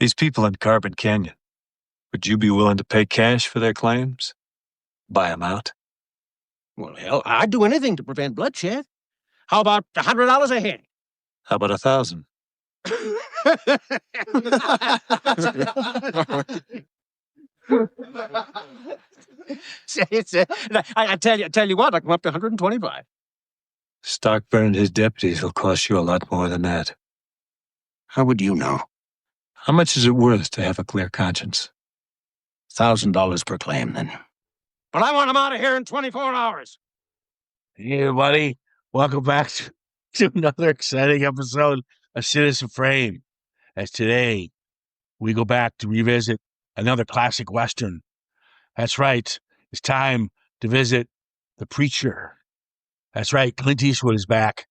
These people in Carbon Canyon, would you be willing to pay cash for their claims? Buy them out? Well, hell, I'd do anything to prevent bloodshed. How about $100 a head? How about 1,000? I tell you what, I come up to 125. Stockburn and his deputies will cost you a lot more than that. How would you know? How much is it worth to have a clear conscience? $1,000 per claim, then. But I want him out of here in 24 hours. Hey, everybody. Welcome back to another exciting episode of Citizen Frame. As today, we go back to revisit another classic Western. That's right. It's time to visit The Preacher. That's right. Clint Eastwood is back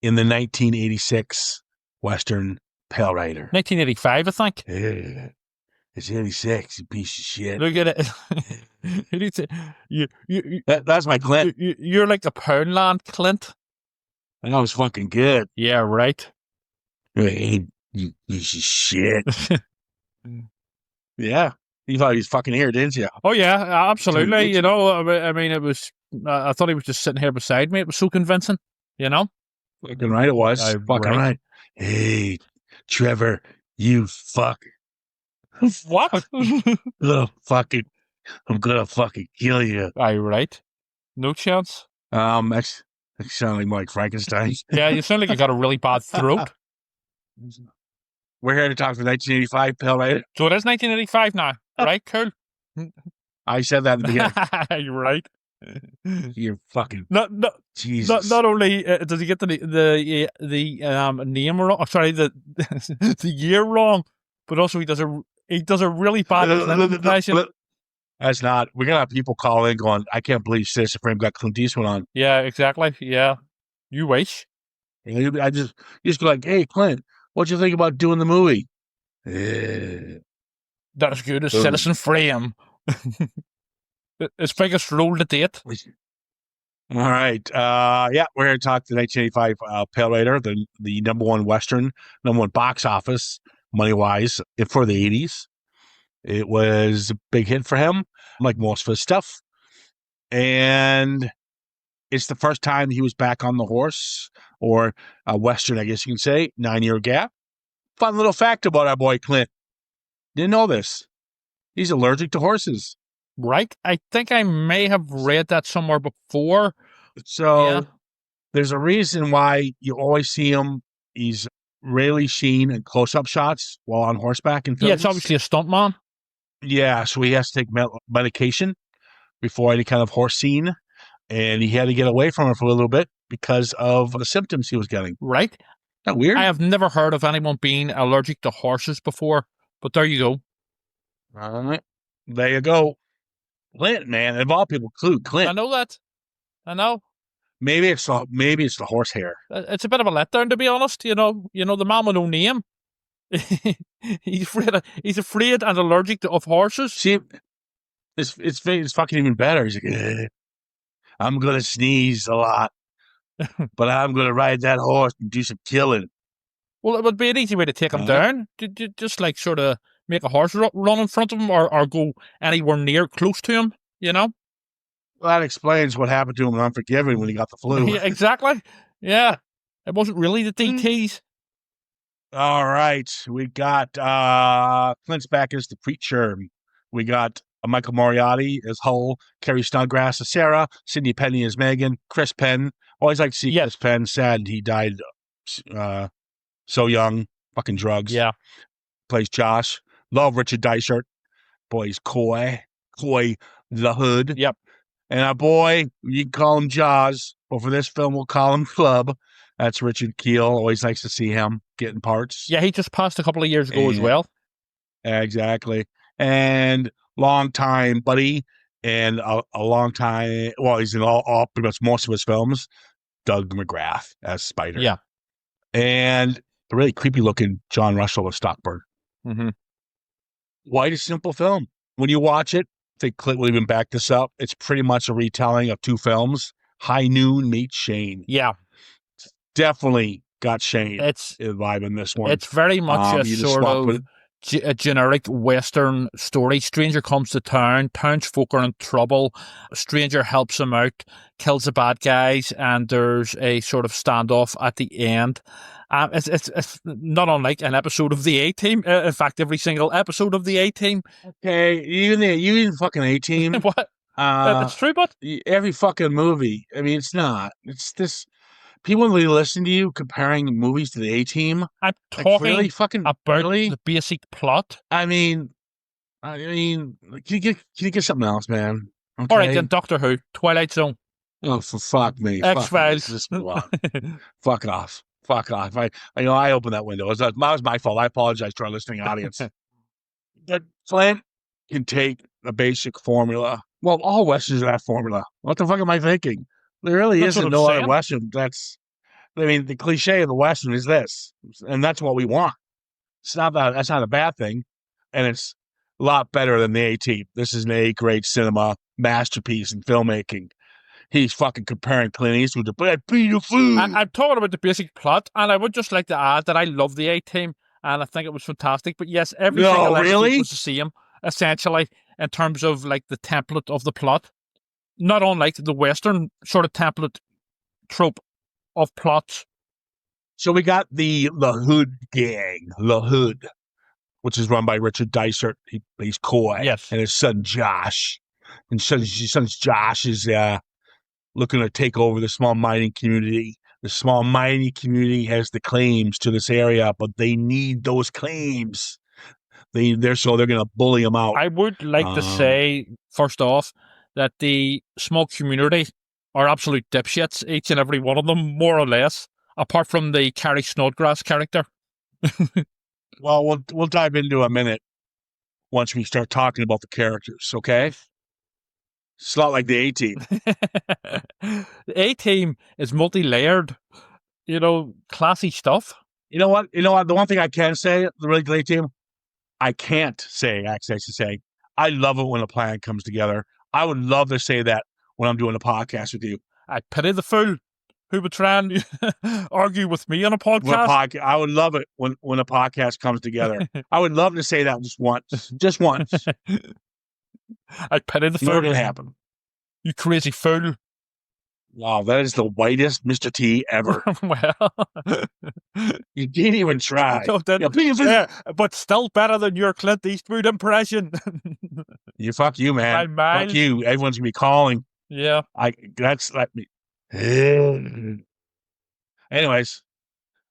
in the 1986 Western Pale Rider. 1985, I think. Yeah. It's 86, you piece of shit. Look at it. That's my Clint. You're like the Poundland Clint. I know it's fucking good. Yeah, right. Hey, you piece of shit. Yeah. You thought he was fucking here, didn't you? Oh, yeah, absolutely. You know, I mean, it was, I thought he was just sitting here beside me. It was so convincing, you know? Fucking right it was. Fucking right. Hey, Trevor, you fuck. What? I'm gonna fucking kill you. Aye, right. No chance. That sounds like Mike Frankenstein. Yeah, you sound like you got a really bad throat. We're here to talk the 1985 Pale Rider. So it is 1985 now, right? Cool. I said that at the beginning. You're right. You're fucking Jesus. Not only does he get the name wrong, sorry, the the year wrong, but also he does a really bad impression. That's not. We're gonna have people call in going, I can't believe Citizen Frame got Clint Eastwood on. Yeah, exactly. Yeah, you wish. I just go like, hey, Clint, what'd you think about doing the movie? Not as good as Citizen Frame. Its biggest role to date. All right. Yeah, we're here to talk the 1985 Pale Rider, the number one Western, number one box office, money-wise, for the 80s. It was a big hit for him, like most of his stuff. And it's the first time he was back on the horse, or a Western, I guess you can say, 9-year gap. Fun little fact about our boy Clint. Didn't know this. He's allergic to horses. Right? I think I may have read that somewhere before. So there's a reason why you always see him. He's rarely seen in close-up shots while on horseback in films. Yeah, it's obviously a stuntman. Yeah, so he has to take medication before any kind of horse scene, and he had to get away from it for a little bit because of the symptoms he was getting. Right? Isn't that weird? I have never heard of anyone being allergic to horses before, but there you go. All right. There you go. Clint, man, of all people, Clint. I know that. I know. Maybe it's the horse hair. It's a bit of a letdown, to be honest. You know, the man with no name. he's afraid and allergic of horses. See, it's fucking even better. He's like, I'm gonna sneeze a lot, but I'm gonna ride that horse and do some killing. Well, it would be an easy way to take him down. Just like sort of make a horse run in front of him, or go anywhere near close to him. You know. Well, that explains what happened to him in Unforgiven when he got the flu. Yeah, exactly. Yeah, it wasn't really the DTs. All right, we got Clint's back as the Preacher. We got Michael Moriarty as Hull, Kerry Snodgrass as Sarah, Sidney Penny as Megan, Chris Penn. Always like to see Chris Penn. Sad he died so young. Fucking drugs. Yeah. Plays Josh. Love Richard Dysart. Boy, he's Coy Lahood. Yep. And our boy, you can call him Jaws, but for this film, we'll call him Club. That's Richard Keel. Always likes to see him getting parts. Yeah, he just passed a couple of years ago as well. Exactly. And long time buddy, and a long time, well, he's in all pretty much most of his films, Doug McGrath as Spider. Yeah. And the really creepy looking John Russell as Stockburn. Mm-hmm. Quite a simple film. When you watch it, I think Clint will even back this up. It's pretty much a retelling of two films. High Noon meets Shane. Yeah. Definitely got Shane It's vibe in this one. It's very much a sort of a generic Western story. Stranger comes to town, townsfolk are in trouble, a stranger helps him out, kills the bad guys, and there's a sort of standoff at the end. It's not unlike an episode of the A-Team. In fact, every single episode of the A-Team. Okay, even fucking A-Team. What? It's true, but every fucking movie. I mean, it's not. It's this. People really listen to you comparing movies to the A-Team. I'm Like, talking really? Fucking about really? the basic plot. I mean, can you get something else, man? Okay. All right, then Doctor Who, Twilight Zone, Oh, for fuck me. X-Files. Just move on. Fuck it off. Fuck it off. I opened that window. That was my fault. I apologize to our listening audience. But Clint can take a basic formula. Well, all westerns are that formula. What the fuck am I thinking? There really That's what isn't I'm no other saying. western. The cliche of the western is this, and that's what we want. That's not a bad thing, and it's a lot better than the A-Team. This is an A-grade cinema masterpiece in filmmaking. He's fucking comparing Clint Eastwood to Brad Pitt. I'm talking about the basic plot, and I would just like to add that I love the A-Team, and I think it was fantastic. But yes, every single episode was the same, essentially, in terms of like the template of the plot. Not unlike the Western sort of template trope of plots. So we got the Lahood gang, Lahood, which is run by Richard Dysart. He plays Coy. Yes. And his son Josh. And his son Josh is looking to take over the small mining community. The small mining community has the claims to this area, but they need those claims. They're going to bully them out. I would like to say, first off, that the small community are absolute dipshits, each and every one of them, more or less, apart from the Carrie Snodgrass character. Well, we'll dive into a minute once we start talking about the characters, okay? It's not like the A-Team. The A-Team is multi-layered, classy stuff. You know what? The one thing I can say, the really A-Team, I can't say, actually, I should say, I love it when a plan comes together. I would love to say that when I'm doing a podcast with you. I pity the fool who would try and argue with me on a podcast. I would love it when a podcast comes together. I would love to say that just once. I pity the fool. Never gonna happen. You crazy fool. Wow, that is the whitest Mr. T ever. Well, you didn't even try. No, but still better than your Clint Eastwood impression. Fuck you, man. Fuck you. Everyone's gonna be calling. Yeah. Anyways,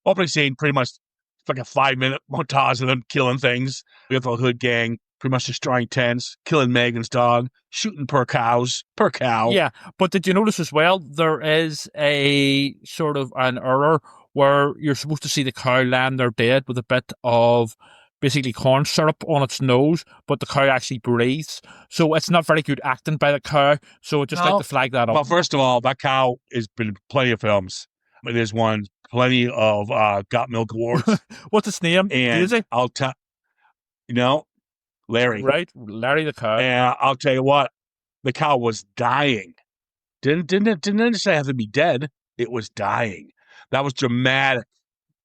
opening scene, pretty much like a 5-minute montage of them killing things. We have the Hood gang pretty much destroying tents, killing Megan's dog, shooting per cow. Yeah, but did you notice as well, there is a sort of an error where you're supposed to see the cow land there dead with a bit of basically corn syrup on its nose, but the cow actually breathes. So it's not very good acting by the cow. So I'd just like to flag that up. Well, first of all, that cow has been in plenty of films. It has won plenty of Got Milk Awards. What's its name? And Daisy? I'll tell Larry. Right, Larry the cow. And I'll tell you what, the cow was dying. Didn't necessarily have to be dead. It was dying. That was dramatic.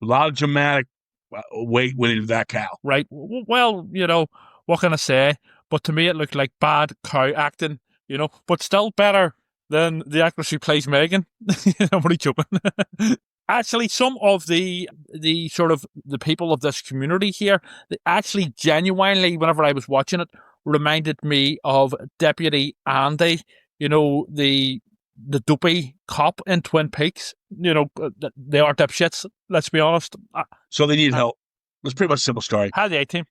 A lot of dramatic weight went into that cow. Right. Well, what can I say? But to me, it looked like bad cow acting, but still better than the actress who plays Megan. I'm only joking. Actually, some of the sort of the people of this community here, they actually genuinely, whenever I was watching it, reminded me of Deputy Andy, the dopey cop in Twin Peaks. They are dipshits, let's be honest. So they need help. It's pretty much a simple story. How the A-Team.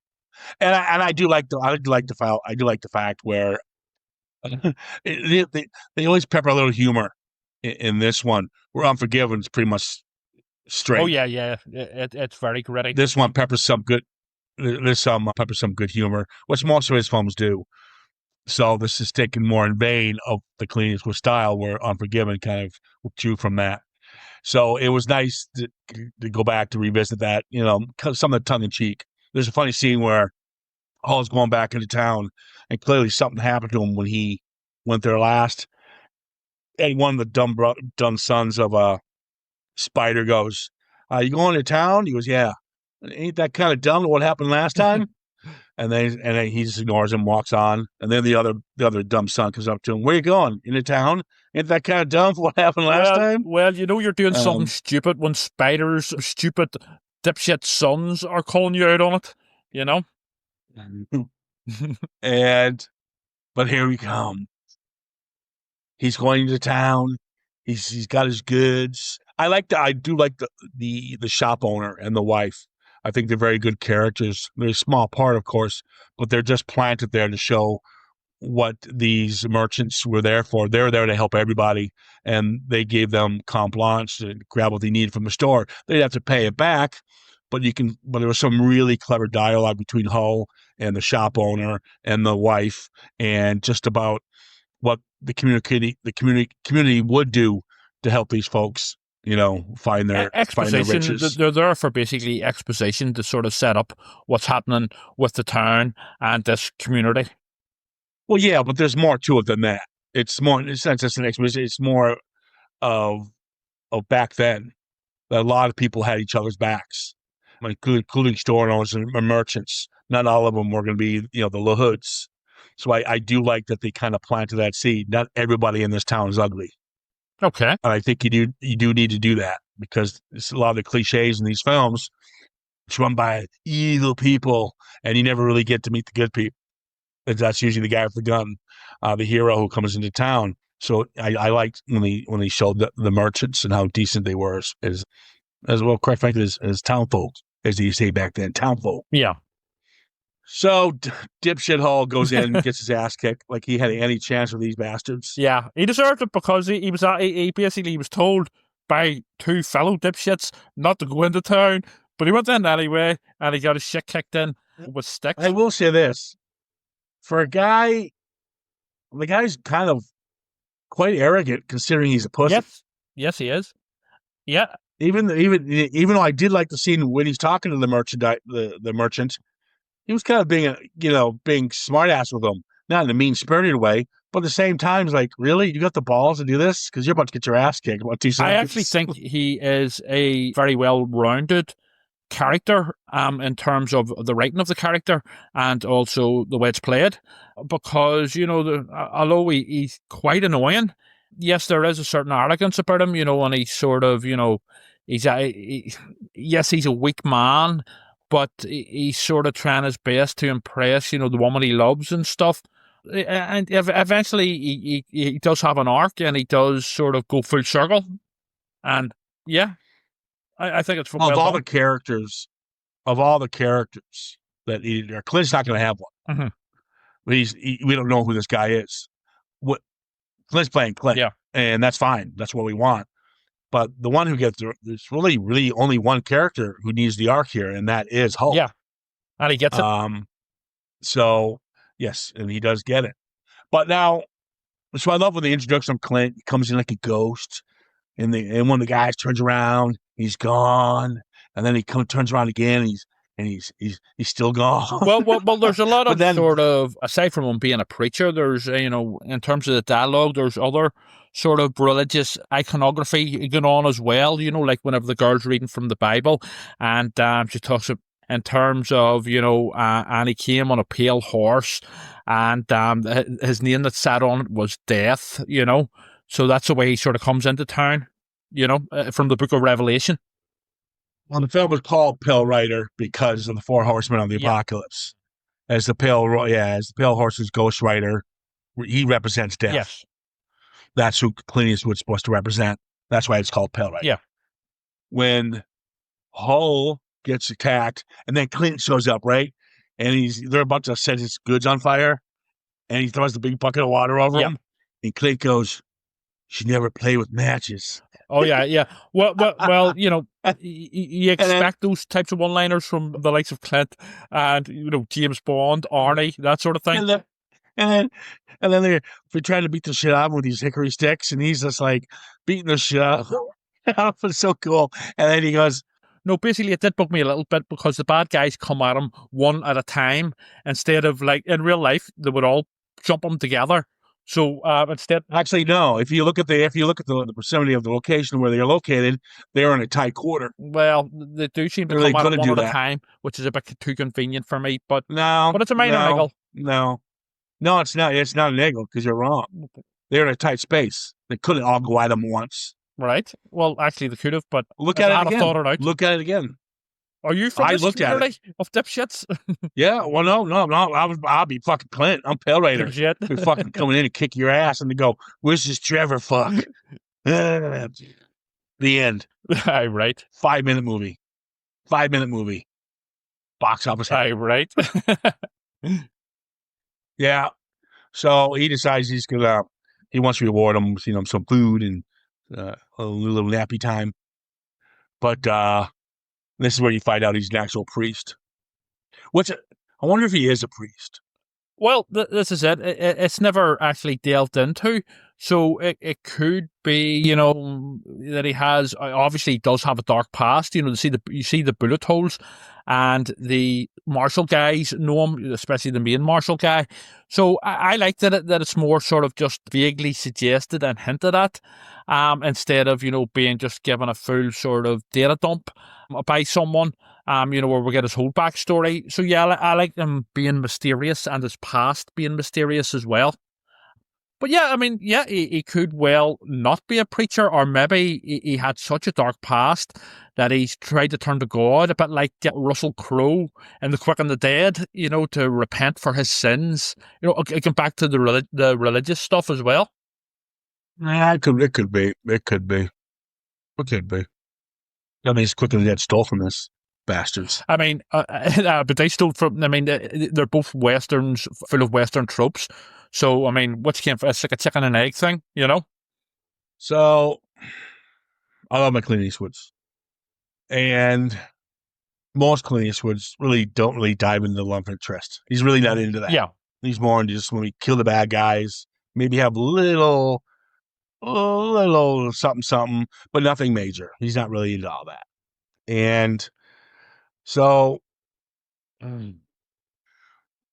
And I do like the fact where they always pepper a little humor in this one. Where Unforgiven is pretty much straight. Oh yeah, it's very gritty. This one peppers some good. Peppers some good humor, which most of his films do. So this is taken more in vein of the Clint Eastwood style, where Unforgiven kind of drew from that. So it was nice to go back to revisit that. Some of the tongue in cheek. There's a funny scene where Hall's going back into town, and clearly something happened to him when he went there last. And one of the dumb sons of Spider goes, "You going to town?" He goes, "Yeah." "Ain't that kind of dumb what happened last time?" And then he just ignores him, walks on. And then the other dumb son comes up to him. Where you going? Into town? Ain't that kind of dumb for what happened last time? Well, you know you're doing something Um, stupid when Spider's stupid dipshit sons are calling you out on it, you know? But here we come. He's going to town. He's got his goods. I do like the shop owner and the wife. I think they're very good characters. They're a small part, of course, but they're just planted there to show what these merchants were there for. They're there to help everybody, and they gave them carte blanche to grab what they needed from the store. They'd have to pay it back, but there was some really clever dialogue between Hull and the shop owner and the wife, and just about what the community would do to help these folks, find their riches. They're there for basically exposition to sort of set up what's happening with the town and this community. Well, yeah, but there's more to it than that. It's more, in a sense, it's an exposition. It's more of back then that a lot of people had each other's backs, including store owners and merchants. Not all of them were going to be, the Lahoods. So I do like that they kind of planted that seed. Not everybody in this town is ugly. Okay. And I think you do need to do that, because it's a lot of the cliches in these films. It's run by evil people, and you never really get to meet the good people. That's usually the guy with the gun, the hero who comes into town. So I liked when they showed the merchants and how decent they were as well, quite frankly, as townfolk, as they say back then, townfolk. Yeah. So dipshit Hall goes in, gets his ass kicked, like he had any chance with these bastards. Yeah, he deserved it because he was told by two fellow dipshits not to go into town, but he went in anyway, and he got his shit kicked in with sticks. I will say this. For a guy, the guy's kind of quite arrogant considering he's a pussy. Yes, he is. Yeah. Even though I did like the scene when he's talking to the merchant, he was kind of being smart ass with him, not in a mean spirited way, but at the same time, it's like, really, you got the balls to do this? Because you're about to get your ass kicked. About 2 seconds. I actually think he is a very well rounded character in terms of the writing of the character and also the way it's played, because although he's quite annoying, yes, there is a certain arrogance about him, and he's sort of he's a weak man, but he's sort of trying his best to impress the woman he loves and stuff, and eventually he does have an arc, and he does sort of go full circle, and yeah, I think it's of all the characters that Clint's not going to have one. Mm-hmm. We don't know who this guy is. What Clint's playing Clint, yeah, and that's fine. That's what we want. But the one who gets there's really, really only one character who needs the arc here, and that is Hulk. Yeah, and he gets it. So yes, and he does get it. But now, so I love when they introduce him. Clint, he comes in like a ghost. And when the guy turns around, he's gone, and then he turns around again, and he's still gone. Well, there's a lot of sort of, aside from him being a preacher, there's in terms of the dialogue, there's other sort of religious iconography going on as well. Like whenever the girl's reading from the Bible, and she talks about, in terms of and he came on a pale horse, and his name that sat on it was Death. So that's the way he sort of comes into town, from the Book of Revelation. Well, the film was called Pale Rider because of the 4 horsemen of the apocalypse. As the pale horse is Ghost Rider, he represents death. Yes. That's who Clint Eastwood's supposed to represent. That's why it's called Pale Rider. Yeah. When Hull gets attacked, and then Clint shows up, right? And they're about to set his goods on fire, and he throws the big bucket of water over him, and Clint goes, "She never play with matches." Oh yeah. Well, you expect those types of one-liners from the likes of Clint and James Bond, Arnie, that sort of thing. And then they're trying to beat the shit out of him with these hickory sticks, and he's just like beating the shit out of him. It's so cool. And then he goes, no, basically it did bug me a little bit because the bad guys come at him one at a time instead of like in real life they would all jump them together. So instead, Actually, no. If you look at the proximity of the location where they're located, they're in a tight quarter. well, they do seem to They're really come out gonna at one do at a that. time, which is a bit too convenient for me. But No, it's a minor niggle. no. It's not. It's not a niggle because you're wrong. They're in a tight space. They couldn't all go at them once. Right. Well, actually, they could have, but Look if at I it had again. thought it out. Look at it again. Are you from I this looked at it. community of dipshits? Yeah. Well, no. I'll be fucking Clint. I'm Pale Raider. Shit. We're fucking coming in and kick your ass and they go, "Where's this Trevor fuck?" The end. Aye, right. 5-minute movie. 5-minute movie. Box office hit. Aye, right. Yeah. So he decides he wants to reward him, some food and a little nappy time. But this is where you find out he's an actual priest. I wonder if he is a priest. Well, this is it. It's never actually delved into. So it could be, that he has, obviously he does have a dark past. You see the bullet holes, and the marshal guys know him, especially the main marshal guy. So I like that it's more sort of just vaguely suggested and hinted at, instead of, being just given a full sort of data dump by someone. Where we get his whole backstory. So yeah, I like him being mysterious and his past being mysterious as well. But yeah, I mean, yeah, he could well not be a preacher, or maybe he had such a dark past that he's tried to turn to God, a bit like Russell Crowe in The Quick and the Dead, to repent for his sins. Get back to the religious stuff as well. Yeah, it could be. It could be. I mean, it's Quick and the Dead stole from this. Bastards. I mean, but they stole from. I mean, they're both westerns, full of western tropes. So, I mean, which came from? It's like a chicken and egg thing, So, I love my Clint Eastwoods, and most Clint Eastwoods don't really dive into the love interest. He's really not into that. Yeah, he's more into just when we kill the bad guys, maybe have a little something, but nothing major. He's not really into all that, and so.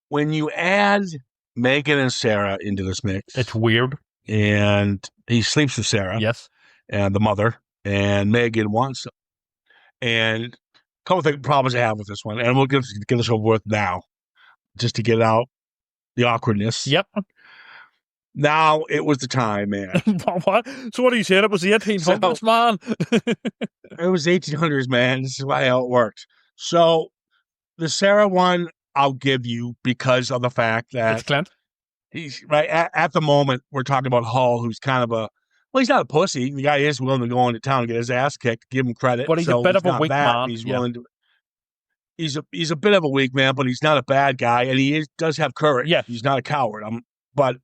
When you add Megan and Sarah into this mix, it's weird. And he sleeps with Sarah. Yes. And the mother. And Megan wants him. And a couple of problems I have with this one. And we'll get this over with now. Just to get out the awkwardness. Yep. Now it was the time, man. What? So what are you saying? It was the 1800s, man? It was 1800s, man. This is how it worked. So the Sarah one, I'll give you because of the fact that it's Clint. He's right at the moment. We're talking about Hull, who's kind of he's not a pussy. The guy is willing to go into town and get his ass kicked. Give him credit, but he's a bit of a weak man. He's willing to. He's a bit of a weak man, but he's not a bad guy, and he does have courage. Yeah, he's not a coward. But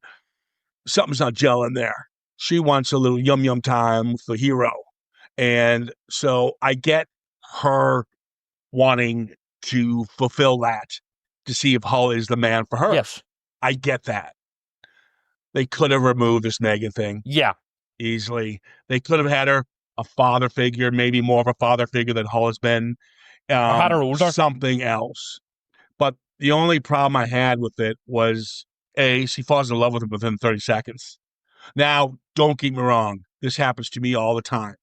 something's not gelling there. She wants a little yum time with the hero, and so I get her wanting to fulfill that. To see if Hull is the man for her. Yes. I get that. They could have removed this Megan thing. Yeah. Easily. They could have had her a father figure, maybe more of a father figure than Hull has been. Had her older. Something else. But the only problem I had with it was, she falls in love with him within 30 seconds. Now, don't get me wrong. This happens to me all the time.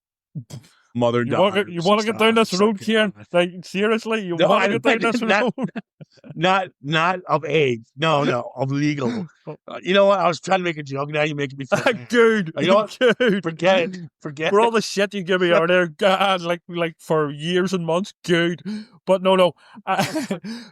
Mother you want to get down this road, Ciaran? Like, seriously, you want to get down this road? Not of age. No, of legal. You know what? I was trying to make a joke. Now you're making me feel bad. Dude, you know what? Dude. Forget it. For all the shit you give me out there, God, like for years and months, dude. But no.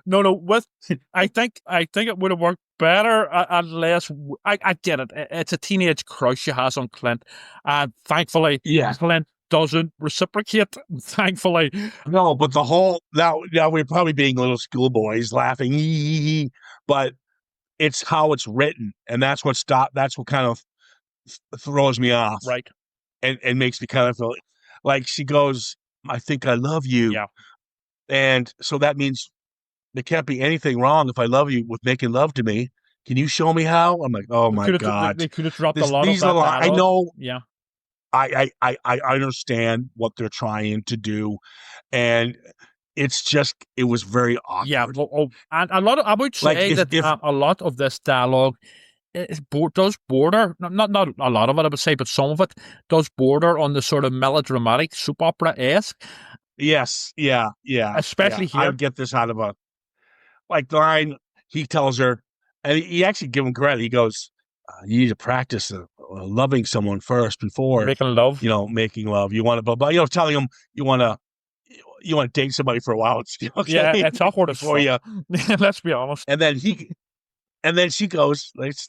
With I think it would have worked better unless I get it. It's a teenage crush she has on Clint, and thankfully, Clint doesn't reciprocate, thankfully. No, but the whole now we're probably being little schoolboys laughing, but it's how it's written, and that's what kind of throws me off, right? And makes me kind of feel like she goes, "I think I love you," yeah, and so that means there can't be anything wrong if I love you with making love to me. Can you show me how? I'm like, oh my God, they could have dropped a lot of that. I know, yeah. I understand what they're trying to do, and it was very awkward. Yeah, and a lot of, I would say a lot of this dialogue does border, not a lot of it, I would say, but some of it does border on the sort of melodramatic soap opera-esque. Yes, yeah. Especially I here. get this out of the line he tells her, and he actually give him credit. He goes, "You need to practice loving someone first before Making love. making love. You want to, but telling him you want to date somebody for a while. Okay? Yeah, it's awkward as before fuck. Let's be honest. And then she goes, let's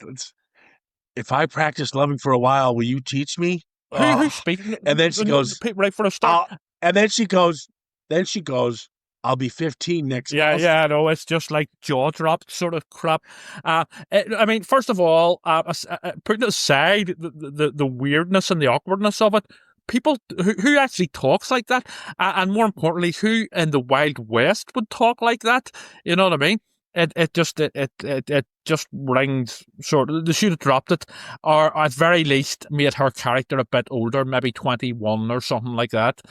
if I practice loving for a while, will you teach me? Who's speaking? And then she goes, right for a start. and then she goes, I'll be 15 next month. Yeah, no, it's just like jaw dropped sort of crap. I mean, first of all, putting aside the weirdness and the awkwardness of it, people who actually talks like that, and more importantly, who in the Wild West would talk like that, you know what I mean? It just rings sort of. They should have dropped it, or at very least made her character a bit older, maybe 21 or something like that.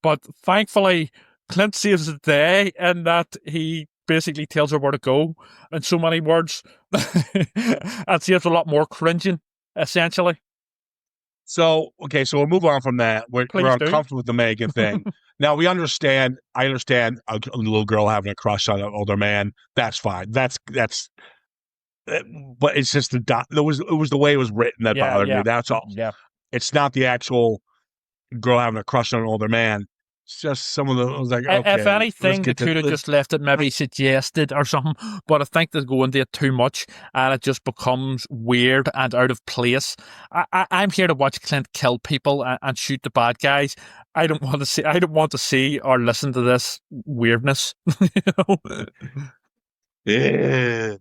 But thankfully, Clint saves the day in that he basically tells her where to go in so many words, and saves a lot more cringing, essentially. So we'll move on from that. We're uncomfortable with the Megan thing. Now I understand a little girl having a crush on an older man. That's fine. That's but it's just it was the way it was written that bothered me. That's all. Yeah. It's not the actual girl having a crush on an older man. It's just some of the. I was like, okay, if anything, they could have just left it maybe suggested or something. But I think they go into it too much, and it just becomes weird and out of place. I'm here to watch Clint kill people and shoot the bad guys. I don't want to see or listen to this weirdness. Yeah.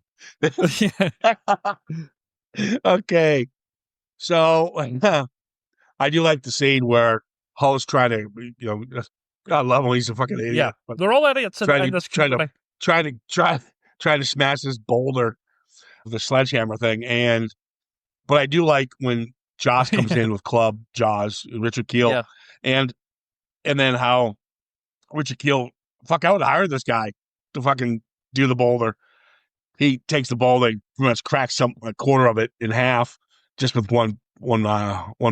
Okay. So I do like the scene where Hull's trying to, I love him. He's a fucking idiot. Yeah, but they're all idiots in this company. Trying to smash this boulder, the sledgehammer thing, but I do like when Joss comes in with Club Jaws, Richard Kiel, and then how Richard Kiel, I would hire this guy to fucking do the boulder. He takes the boulder, pretty much cracks a quarter of it in half, just with one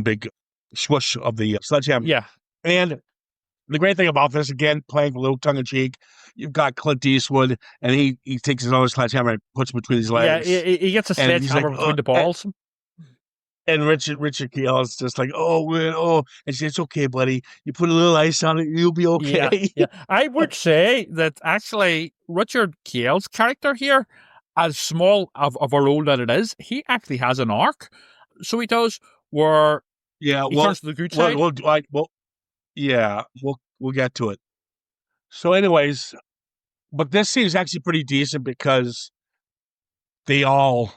big swoosh of the sledgehammer. Yeah, and the great thing about this, again, playing a little tongue-in-cheek, you've got Clint Eastwood, and he takes his own sledgehammer and puts it between his legs. Yeah, he gets a sledgehammer between the balls. And Richard Kiel is just like, and she says, it's okay, buddy. You put a little ice on it, you'll be okay. Yeah. I would say that actually Richard Kiel's character here, as small of a role that it is, he actually has an arc. So he does, where he turns to the good side. We'll get to it. So anyways, but this scene is actually pretty decent because they all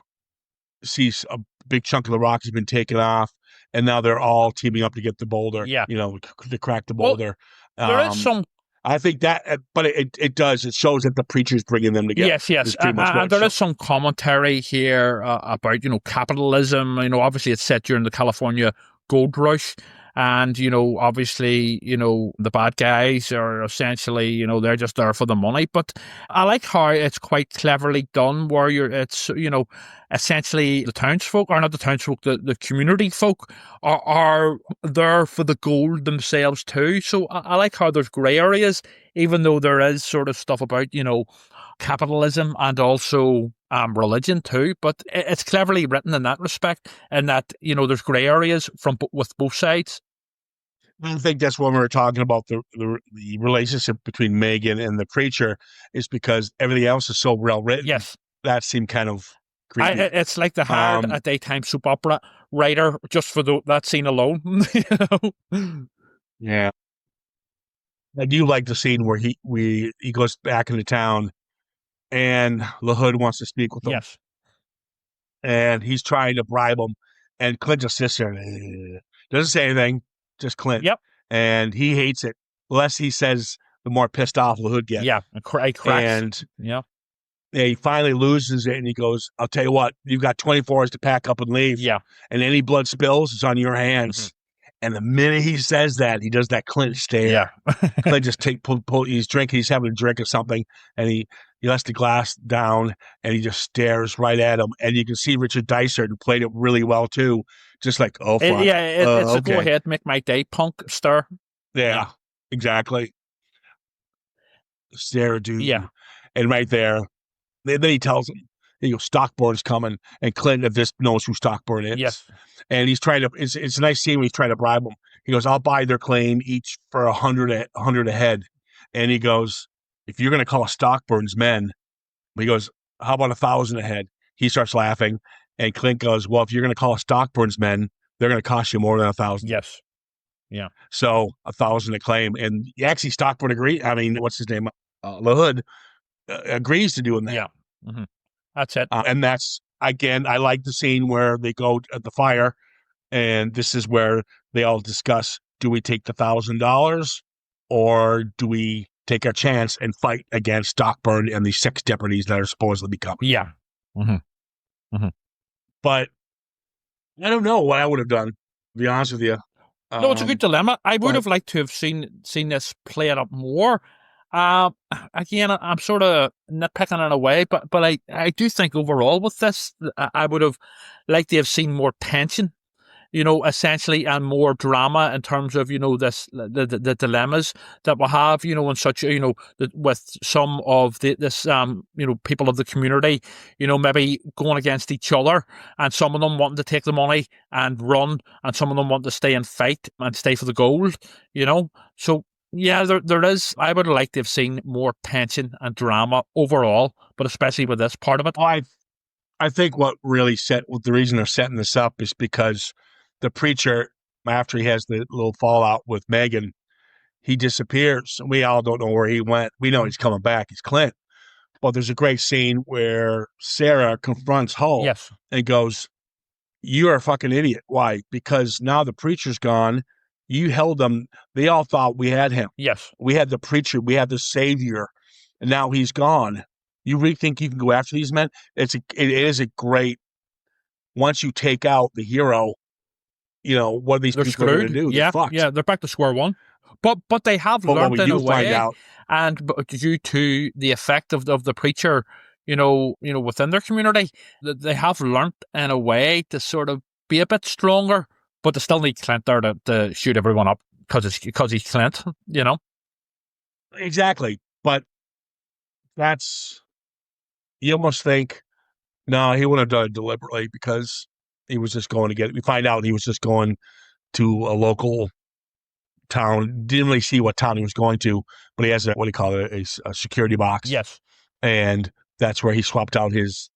see a big chunk of the rock has been taken off, and now they're all teaming up to get the boulder. Yeah, to crack the boulder. There is some. I think that, but it does. It shows that the preacher's bringing them together. Yes, and there is some commentary here about capitalism. Obviously it's set during the California gold rush. And, obviously, the bad guys are essentially, they're just there for the money. But I like how it's quite cleverly done where it's essentially the townsfolk, or not the townsfolk, the community folk are there for the gold themselves too. So I like how there's grey areas, even though there is sort of stuff about, capitalism and also religion too, but it's cleverly written in that respect, and that there's grey areas with both sides. I think that's when we were talking about the relationship between Megan and the preacher, is because everything else is so well written. Yes, that seemed kind of creepy. It's like they hired a daytime soap opera writer just for that scene alone. Yeah, I do like the scene where he goes back into town. And Lahood wants to speak with him. Yes. And he's trying to bribe him. And Clint just sits there. Doesn't say anything. Just Clint. Yep. And he hates it. The less he says, the more pissed off Lahood gets. Yeah. Cracks. And he finally loses it. And he goes, I'll tell you what, you've got 24 hours to pack up and leave. Yeah. And any blood spills, it's on your hands. Mm-hmm. And the minute he says that, he does that Clint stare. Yeah. Clint just he's drinking, he's having a drink or something. And he lets the glass down and he just stares right at him. And you can see Richard Dysart, who played it really well too, just like, oh, fuck. It's a go okay. ahead, make my day punk stir. Yeah, exactly. Stare, dude. Yeah. And right there, then he tells him, he goes, Stockburn's coming. And Clint at this knows who Stockburn is. Yes. And he's trying to, it's a nice scene when he's trying to bribe them. He goes, I'll buy their claim each for 100 a head. And he goes, if you're going to call Stockburn's men, he goes, how about 1,000 a head? He starts laughing. And Clint goes, well, if you're going to call Stockburn's men, they're going to cost you more than 1,000. Yes. Yeah. So 1,000 a claim. And actually Stockburn agreed. I mean, what's his name? Lahood agrees to doing that. Yeah. Mm-hmm. That's it. And that's, again, I like the scene where they go at the fire, and this is where they all discuss, do we take the $1,000 or do we take our chance and fight against Stockburn and the 6 deputies that are supposedly coming? Yeah. Mm-hmm. Mm-hmm. But I don't know what I would have done, to be honest with you. No, it's a good dilemma. I would have liked to have seen this play it up more. Again, I'm sort of nitpicking in a way, but I do think overall with this, I would have liked to have seen more tension, essentially, and more drama in terms of, the dilemmas that we have, and such, with some of this, people of the community, maybe going against each other, and some of them wanting to take the money and run, and some of them want to stay and fight and stay for the gold, so. Yeah, there is. I would like to have seen more tension and drama overall, but especially with this part of it. Well, I think what really the reason they're setting this up is because the preacher, after he has the little fallout with Megan, he disappears. We all don't know where he went. We know he's coming back. He's Clint. But there's a great scene where Sarah confronts Hull and goes, you're a fucking idiot. Why? Because now the preacher's gone. You held them. They all thought we had him. Yes. We had the preacher. We had the savior. And now he's gone. You really think you can go after these men? It is a great, once you take out the hero, what are these people going to do? Yeah, they're back to square one. But they have learned in a way, and due to the effect of the preacher, within their community, they have learned in a way to sort of be a bit stronger. But they still need Clint there to shoot everyone up because he's Clint, Exactly. But you almost think, no, he wouldn't have done it deliberately because he was just going to get it. We find out he was just going to a local town. Didn't really see what town he was going to, but he has a security box. Yes. And that's where he swapped out his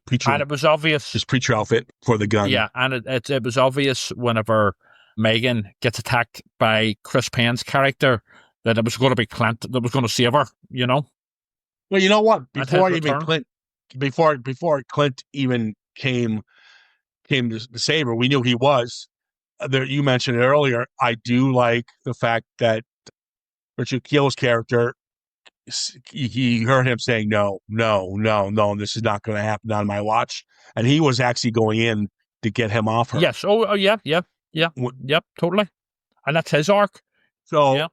preacher, and it was obvious his preacher outfit for the gun. Yeah, and it was obvious whenever Megan gets attacked by Chris Payne's character that it was going to be Clint that was going to save her. Well, you know what? Before Clint even came to save her, we knew he was. You mentioned it earlier. I do like the fact that Richard Keel's character, he heard him saying, no, this is not going to happen on my watch. And he was actually going in to get him off her. Yes. Oh, yeah. Yep, totally. And that's his arc. So,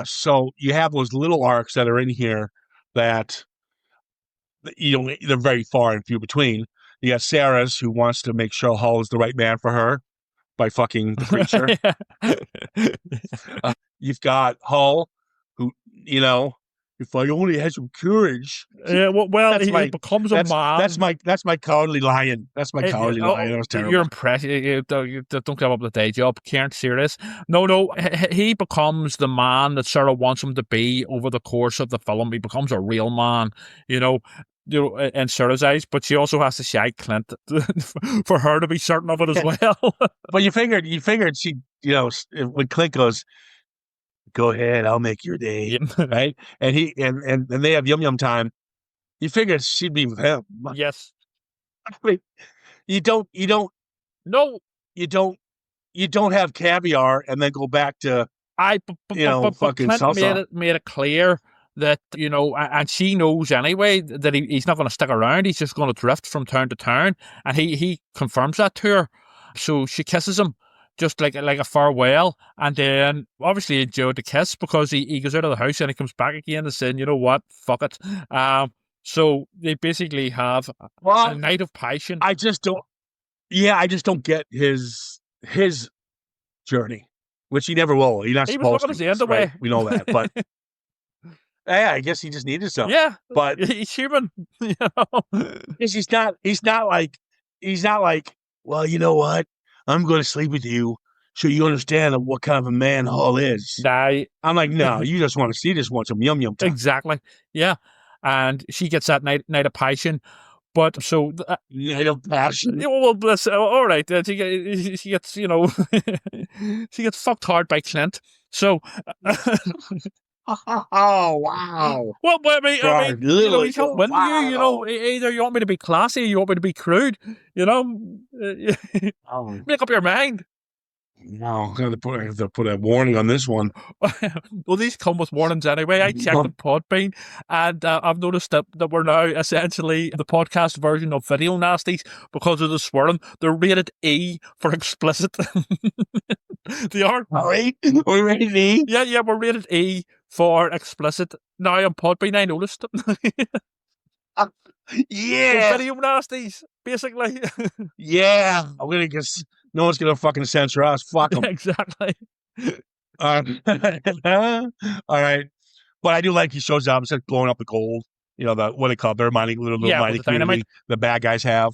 so you have those little arcs that are in here that, they're very far and few between. You got Sarah's, who wants to make sure Hull is the right man for her by fucking the preacher. You've got Hull, who, if I only had some courage. Yeah, well, he becomes a man. That's my cowardly lion. That's my cowardly lion. That was terrible. You're impressed. You don't give up the day job. Can't serious. No. He becomes the man that Sarah wants him to be over the course of the film. He becomes a real man, in Sarah's eyes, but she also has to shag Clint for her to be certain of it as well. But you figured she, when Clint goes, go ahead, I'll make your day, right? And he and they have yum time. You figured she'd be with him. Yes. I mean, you don't have caviar and then go back to fucking Clint made it clear that, and she knows anyway that he's not going to stick around. He's just going to drift from town to town, and he confirms that to her. So she kisses him just like a farewell, and then obviously enjoyed the kiss because he goes out of the house and he comes back again and saying, you know what, fuck it. So they basically have a night of passion. I just don't. Yeah, I just don't get his journey, which he never will. He's not He was supposed looking to. his end Right? away. We know that, but yeah, I guess he just needed something. Yeah, but he's human. You know? because he's not like. Well, you know what? I'm going to sleep with you, so you understand what kind of a man Hall is. Nah, I'm like, no, you just want some yum yum time. exactly. Yeah, and she gets that night of passion. But so Night of passion. well, bless. All right, she gets she gets fucked hard by Clint. So. Oh wow! Well, I mean, literally, you can't win. wow. You know, either you want me to be classy, or you want me to be crude. You know, make up your mind. No, I have to put a warning on this one. Well, these come with warnings anyway. I checked the Podbean, and I've noticed that we're now essentially the podcast version of Video Nasties because of the swearing. They're rated E for explicit. They are. All right, we're rated E. Yeah, we're rated E for explicit. Now on Podbean, I noticed. Yeah, Video Nasties, basically. Yeah, I'm gonna guess no one's gonna fucking censor us. Fuck them. Exactly. All right, but I do like he shows up. It's like blowing up the gold. You know what they call their mining little mining community. The bad guys have,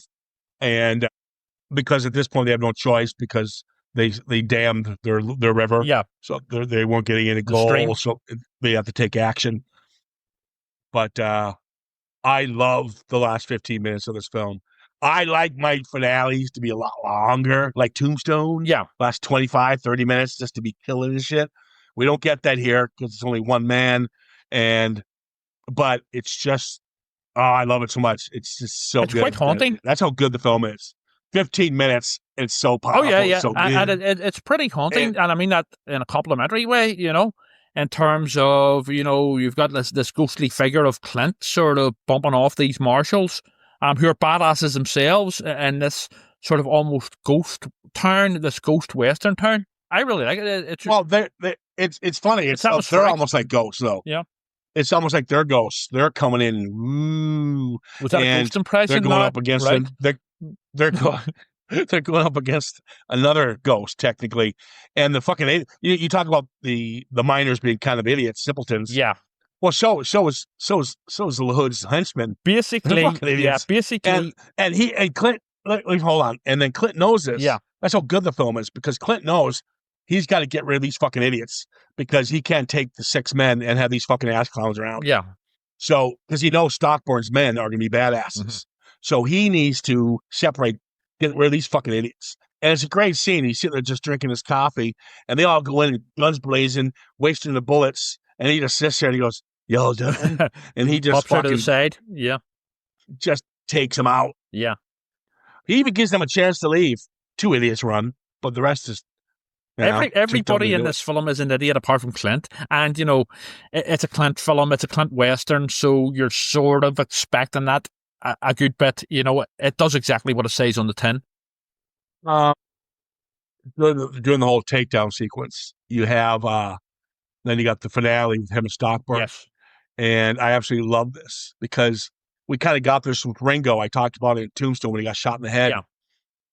and because at this point they have no choice because they damned their river. Yeah. So they weren't getting any gold, so they have to take action. But I love the last 15 minutes of this film. I like my finales to be a lot longer, like Tombstone. Yeah. Last 25, 30 minutes just to be killing and shit. We don't get that here because it's only one man. But it's just, I love it so much. It's just so good. It's quite haunting. That's how good the film is. 15 minutes, it's so powerful. Oh, yeah. So and it's pretty haunting. And I mean that in a complimentary way, you know, in terms of, you know, you've got this ghostly figure of Clint sort of bumping off these marshals who are badasses themselves in this sort of almost ghost town, this ghost western town. I really like it. It's funny. They're almost like ghosts, though. Yeah. It's almost like they're ghosts. They're coming in. Ooh, was that a ghost impression? They're going up against them. They're going up against another ghost, technically. And the fucking you talk about the miners being kind of idiots, simpletons. Yeah. Well, so is the Lahood's henchmen. Basically, yeah. Basically, and Clint. Hold on, and then Clint knows this. Yeah. That's how good the film is because Clint knows he's got to get rid of these fucking idiots because he can't take the 6 men and have these fucking ass clowns around. Yeah. So, because he knows Stockborn's men are going to be badasses. Mm-hmm. So he needs to get rid of these fucking idiots. And it's a great scene. He's sitting there just drinking his coffee, and they all go in, guns blazing, wasting the bullets, and he just sits there and he goes, "Y'all done?" And he just pops out of the side. Yeah. Just takes them out. Yeah. He even gives them a chance to leave. 2 idiots run, but the rest is everybody in this film is an idiot apart from Clint. And, you know, it's a Clint film, it's a Clint Western, so you're sort of expecting that a good bit. You know, it does exactly what it says on the tin. During the whole takedown sequence, you have, then you got the finale with him and Stockborn. Yes. And I absolutely love this because we kind of got this with Ringo. I talked about it in Tombstone when he got shot in the head. Yeah.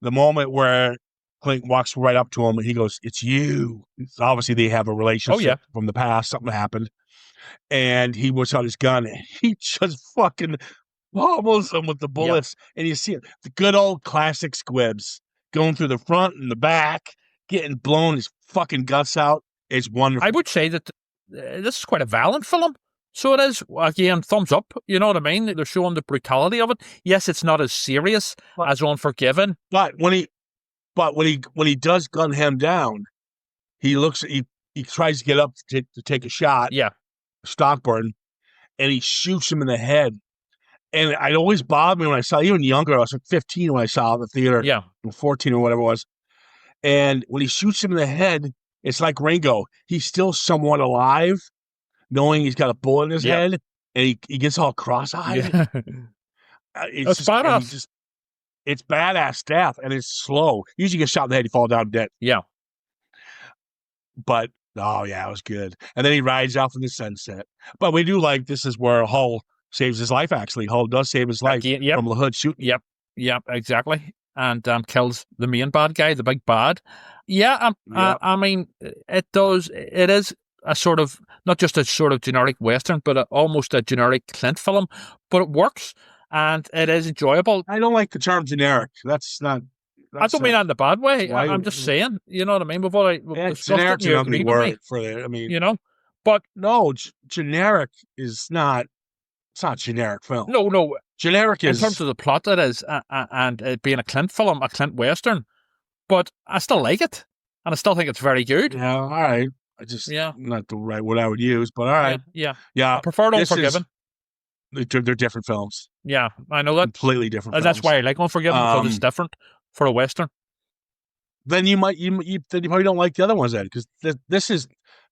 The moment where Clint walks right up to him and he goes, "It's you." Obviously, they have a relationship from the past. Something happened. And he whips out his gun and he just fucking pummels him with the bullets. Yeah. And you see it, the good old classic squibs going through the front and the back, getting blown his fucking guts out. It's wonderful. I would say that this is quite a violent film. So it is, again, thumbs up. You know what I mean? They're showing the brutality of it. Yes, it's not as serious as Unforgiven. But when he does gun him down, he tries to get up to take a shot. Yeah. Stockborn, and he shoots him in the head. And it always bothered me when I saw, even younger, I was like 15 when I saw it in the theater. Yeah. 14 or whatever it was. And when he shoots him in the head, it's like Ringo. He's still somewhat alive, knowing he's got a bullet in his head, and he gets all cross-eyed. Yeah. It's badass. It's badass death, and it's slow. Usually you get shot in the head, you fall down dead. Yeah. But oh yeah, it was good. And then he rides off in the sunset. But we do like this is where Hull saves his life. Actually, Hull does save his life Yep. from Lahood shooting. Yep, exactly. And kills the main bad guy, the big bad. Yeah, I mean, it does. It is a sort of, not just a sort of generic Western, but almost a generic Clint film. But it works, and it is enjoyable. I don't like the term generic. That's not. I don't mean that in a bad way. Why- I'm just saying, you know what I mean? We've discussed it, generic's and you an ugly agreed with me, word for it. I mean, you know? But no, generic is not. It's not generic film. no, Generic in is terms of the plot, it is, and it being a Clint film, a Clint Western. But I still like it, and I still think it's very good. yeah. All right. I just not the right word I would use, but all right. Yeah. Yeah. I prefer Unforgiven. They're different films. Yeah, I know that. Completely different. And that's why I like Unforgiven, because it's different for a Western. Then you probably don't like the other ones then, because this is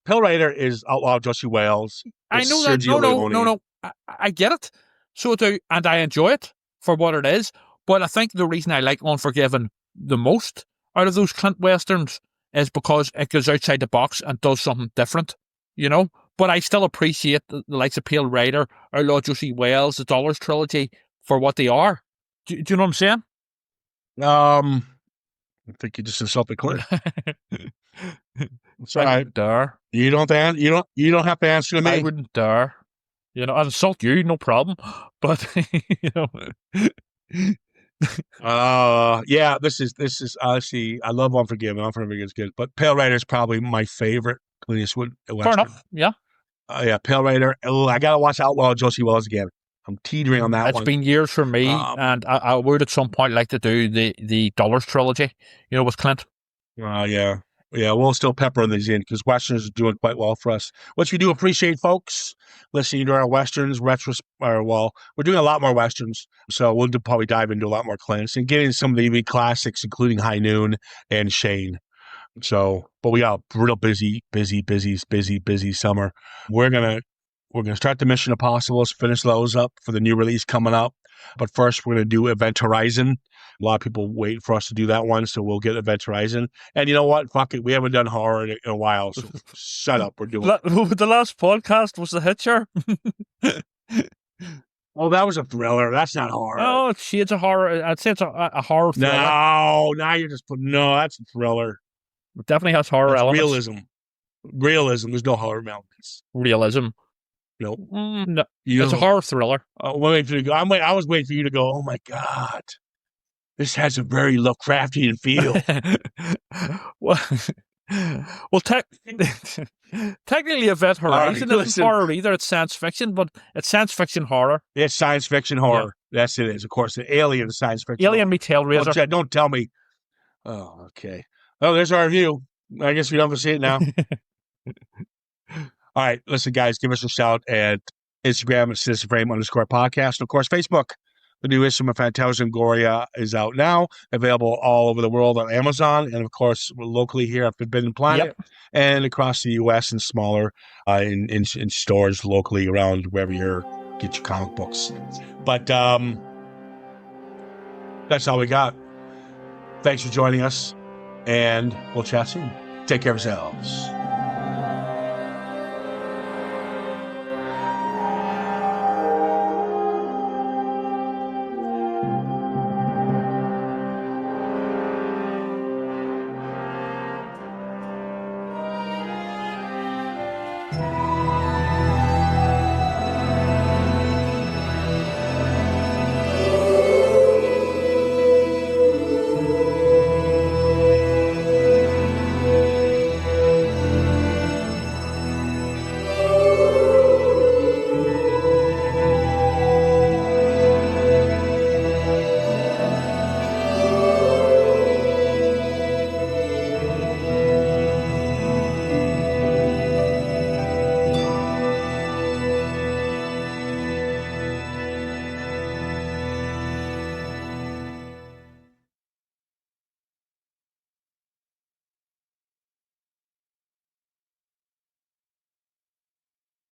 Pale Rider is Outlaw Joshy Wales. I know that. No. I get it. So do, and I enjoy it for what it is. But I think the reason I like Unforgiven the most out of those Clint Westerns is because it goes outside the box and does something different, you know? But I still appreciate the likes of Pale Rider, Outlaw Joshy Wales, the Dollars Trilogy for what they are. Do you know what I'm saying? I think you just insulted Clint. It's all I right. wouldn't dare. You don't have to answer to me. I wouldn't dare. You know, I'd insult you, no problem. But you know, yeah, this is honestly, I love Unforgiven. Unforgiven is good, but Pale Rider is probably my favorite Clint Eastwood Western. fair enough. Yeah, Yeah, Pale Rider. Oh, I gotta watch Outlaw Joshy Wells again. I'm teetering on that it's one. been years for me, and I would at some point like to do the Dollars Trilogy, you know, with Clint. Yeah, we'll still pepper these in because Westerns are doing quite well for us, which we do appreciate, folks, listening to our Westerns. We're doing a lot more Westerns, so we'll probably dive into a lot more Clints and get into some of the EV classics, including High Noon and Shane. So, but we got a real busy summer. We're gonna start the Mission Impossibles, finish those up for the new release coming up. But first, we're gonna do Event Horizon. A lot of people wait for us to do that one, so we'll get Event Horizon. And you know what? Fuck it, we haven't done horror in a while, so shut up. We're doing the last podcast was The Hitcher. Oh, that was a thriller. That's not horror. Oh, it's shades of horror. I'd say it's a horror thriller. No, now you're just putting that's a thriller. It definitely has horror elements. Realism. There's no horror elements. Realism. Nope. No, it's a horror thriller. I was waiting for you to go, oh my God, this has a very Lovecraftian feel. well, technically, Event Horizon isn't horror either. It's science fiction, but it's science fiction horror. It's science fiction horror. Yeah. Yes, it is. Of course, the Alien is science fiction. Alien meets Hellraiser. Don't tell me. Oh, okay. Oh, there's our review. I guess we don't have to see it now. All right, listen, guys, give us a shout at Instagram at CitizenFrame_podcast. And of course, Facebook. The new issue of Phantasmagoria is out now, available all over the world on Amazon, and of course, locally here at Forbidden Planet, and across the U.S. and smaller in stores locally around wherever you get your comic books. But that's all we got. Thanks for joining us, and we'll chat soon. Take care of yourselves.